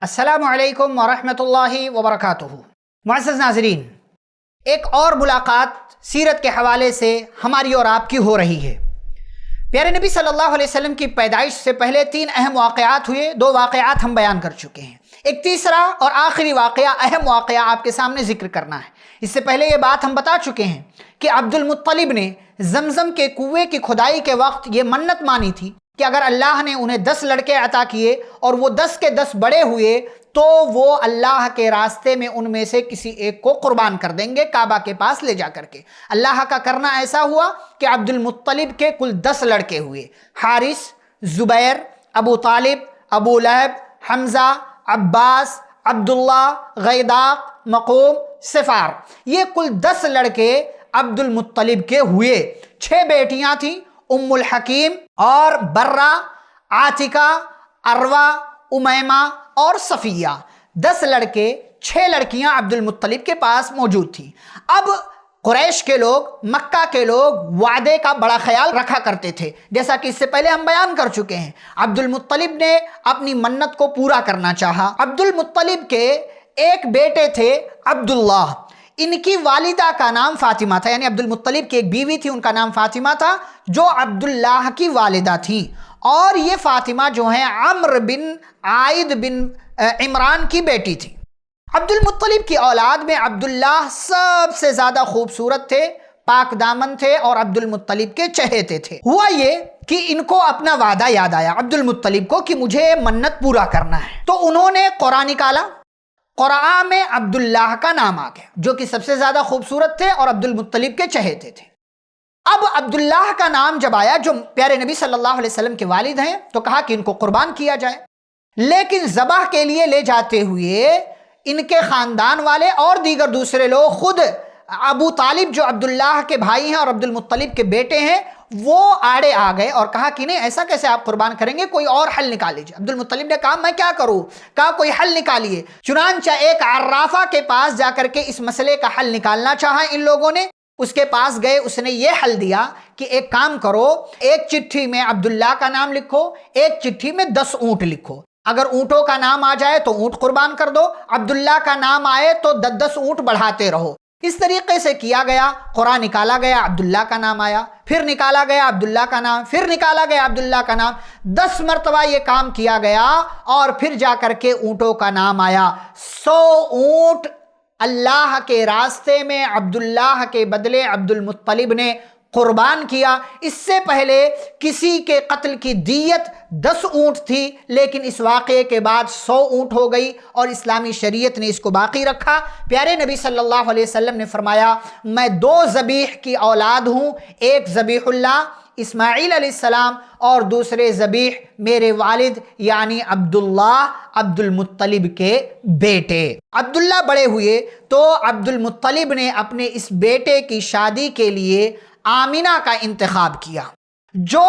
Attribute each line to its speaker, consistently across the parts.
Speaker 1: السلام علیکم ورحمۃ اللہ وبرکاتہ۔ معزز ناظرین، ایک اور ملاقات سیرت کے حوالے سے ہماری اور آپ کی ہو رہی ہے۔ پیارے نبی صلی اللہ علیہ وسلم کی پیدائش سے پہلے 3 اہم واقعات ہوئے، 2 واقعات ہم بیان کر چکے ہیں، ایک تیسرا اور آخری واقعہ، اہم واقعہ آپ کے سامنے ذکر کرنا ہے۔ اس سے پہلے یہ بات ہم بتا چکے ہیں کہ عبد المطلب نے زمزم کے کنویں کی کھدائی کے وقت یہ منت مانی تھی کہ اگر اللہ نے انہیں 10 لڑکے عطا کیے اور وہ 10 کے 10 بڑے ہوئے تو وہ اللہ کے راستے میں ان میں سے کسی ایک کو قربان کر دیں گے، کعبہ کے پاس لے جا کر کے۔ اللہ کا کرنا ایسا ہوا کہ عبد المطلب کے کل 10 لڑکے ہوئے، حارث، زبیر، ابو طالب، ابو لہب، حمزہ، عباس، عبداللہ، غیداق، مقوم، سفار، یہ کل 10 لڑکے عبد المطلب کے ہوئے۔ 6 بیٹیاں تھیں، ام الحکیم اور برہ، عاتکہ، عروہ، امیمہ اور صفیہ۔ 10 لڑکے، 6 لڑکیاں عبد المطلب کے پاس موجود تھیں۔ اب قریش کے لوگ، مکہ کے لوگ وعدے کا بڑا خیال رکھا کرتے تھے، جیسا کہ اس سے پہلے ہم بیان کر چکے ہیں۔ عبد المطلب نے اپنی منت کو پورا کرنا چاہا۔ عبد المطلب کے ایک بیٹے تھے عبداللہ، ان کی والدہ کا نام فاطمہ تھا، یعنی عبد المطلب کی ایک بیوی تھی، ان کا نام فاطمہ تھا، جو عبداللہ کی والدہ تھی۔ اور یہ فاطمہ جو ہیں عمرو بن عائد بن عمران کی بیٹی تھی۔ عبد المطلب کی اولاد میں عبداللہ سب سے زیادہ خوبصورت تھے، پاک دامن تھے اور عبد المطلب کے چہیتے تھے۔ ہوا یہ کہ ان کو اپنا وعدہ یاد آیا، عبد المطلب کو، کہ مجھے منت پورا کرنا ہے، تو انہوں نے قرآن نکالا۔ قرآن میں عبداللہ کا نام آ گیا، جو کہ سب سے زیادہ خوبصورت تھے اور عبد المطلب کے چہیتے تھے۔ اب عبداللہ کا نام جب آیا، جو پیارے نبی صلی اللہ علیہ وسلم کے والد ہیں، تو کہا کہ ان کو قربان کیا جائے، لیکن ذبح کے لیے لے جاتے ہوئے ان کے خاندان والے اور دیگر دوسرے لوگ، خود ابو طالب جو عبداللہ کے بھائی ہیں اور عبد المطلب کے بیٹے ہیں، وہ آڑے آ گئے اور کہا کہ نہیں، ایسا کیسے آپ قربان کریں گے، کوئی اور حل نکال لیجیے۔ عبد المطلب نے کہا میں کیا کروں، کہا کوئی حل نکالیے۔ چنانچہ ایک عرافہ کے پاس جا کر کے اس مسئلے کا حل نکالنا چاہا ان لوگوں نے۔ اس کے پاس گئے، اس نے یہ حل دیا کہ ایک کام کرو، ایک چٹھی میں عبداللہ کا نام لکھو، ایک چٹھی میں 10 اونٹ لکھو۔ اگر اونٹوں کا نام آ جائے تو اونٹ قربان کر دو، عبداللہ کا نام آئے تو 10 اونٹ بڑھاتے رہو۔ اس طریقے سے کیا گیا، قرآن نکالا گیا، عبداللہ کا نام آیا، پھر نکالا گیا عبداللہ کا نام، پھر نکالا گیا عبداللہ کا نام، 10 مرتبہ یہ کام کیا گیا اور پھر جا کر کے اونٹوں کا نام آیا۔ 100 اونٹ اللہ کے راستے میں عبداللہ کے بدلے عبد المطلب نے قربان کیا۔ اس سے پہلے کسی کے قتل کی دیت 10 اونٹ تھی، لیکن اس واقعے کے بعد 100 اونٹ ہو گئی اور اسلامی شریعت نے اس کو باقی رکھا۔ پیارے نبی صلی اللہ علیہ وسلم نے فرمایا میں 2 ذبیح کی اولاد ہوں، ایک ذبیح اللہ اسماعیل علیہ السلام اور دوسرے ذبیح میرے والد یعنی عبداللہ، عبد المطلب کے بیٹے۔ عبداللہ بڑے ہوئے تو عبد المطلب نے اپنے اس بیٹے کی شادی کے لیے آمنہ کا انتخاب کیا، جو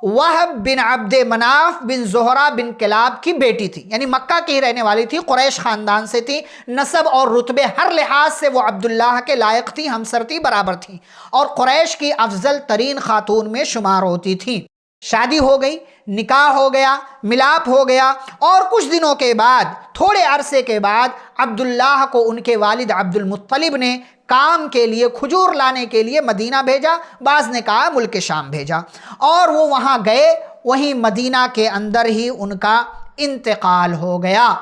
Speaker 1: وہب بن عبد مناف بن زہرہ بن کلاب کی بیٹی تھی، یعنی مکہ کی رہنے والی تھی، قریش خاندان سے تھی، نسب اور رتبے ہر لحاظ سے وہ عبداللہ کے لائق تھی، ہمسر تھی، برابر تھی، اور قریش کی افضل ترین خاتون میں شمار ہوتی تھی۔ شادی ہو گئی، نکاح ہو گیا، ملاپ ہو گیا، اور کچھ دنوں کے بعد، تھوڑے عرصے کے بعد، عبداللہ کو ان کے والد عبد المطلب نے کام کے لیے، کھجور لانے کے لیے مدینہ بھیجا، بعض نے کہا ملک شام بھیجا، اور وہ وہاں گئے، وہیں مدینہ کے اندر ہی ان کا انتقال ہو گیا۔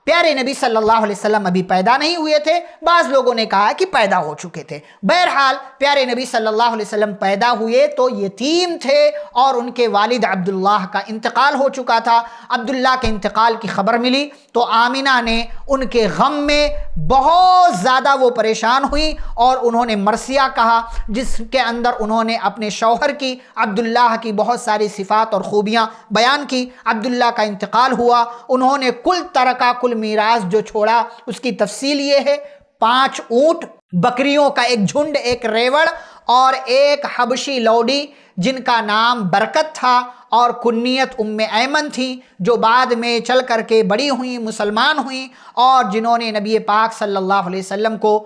Speaker 1: پیارے نبی صلی اللہ علیہ وسلم ابھی پیدا نہیں ہوئے تھے، بعض لوگوں نے کہا کہ پیدا ہو چکے تھے۔ بہرحال پیارے نبی صلی اللہ علیہ وسلم پیدا ہوئے تو یتیم تھے اور ان کے والد عبداللہ کا انتقال ہو چکا تھا۔ عبداللہ کے انتقال کی خبر ملی تو آمنہ نے ان کے غم میں بہت زیادہ وہ پریشان ہوئی اور انہوں نے مرثیہ کہا، جس کے اندر انہوں نے اپنے شوہر کی، عبداللہ کی بہت ساری صفات اور خوبیاں بیان کی۔ عبداللہ کا انتقال ہوا، انہوں نے کل ترکہ، کل میراث جو چھوڑا اس کی تفصیل یہ ہے: 5 اونٹ، بکریوں کا ایک جھنڈ، ایک ریوڑ اور ایک حبشی لوڈی جن کا نام برکت تھا اور کنیت ام ایمن تھی، جو بعد میں چل کر کے بڑی ہوئیں، مسلمان ہوئیں اور جنہوں نے نبی پاک صلی اللہ علیہ وسلم کو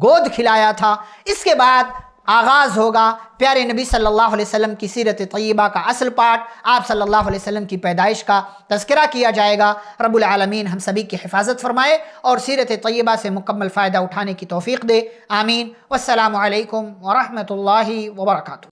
Speaker 1: گود کھلایا تھا۔ اس کے بعد آغاز ہوگا پیارے نبی صلی اللہ علیہ وسلم کی سیرت طیبہ کا اصل پارٹ، آپ صلی اللہ علیہ وسلم کی پیدائش کا تذکرہ کیا جائے گا۔ رب العالمین ہم سبھی کی حفاظت فرمائے اور سیرت طیبہ سے مکمل فائدہ اٹھانے کی توفیق دے، آمین۔ والسلام علیکم ورحمۃ اللہ وبرکاتہ۔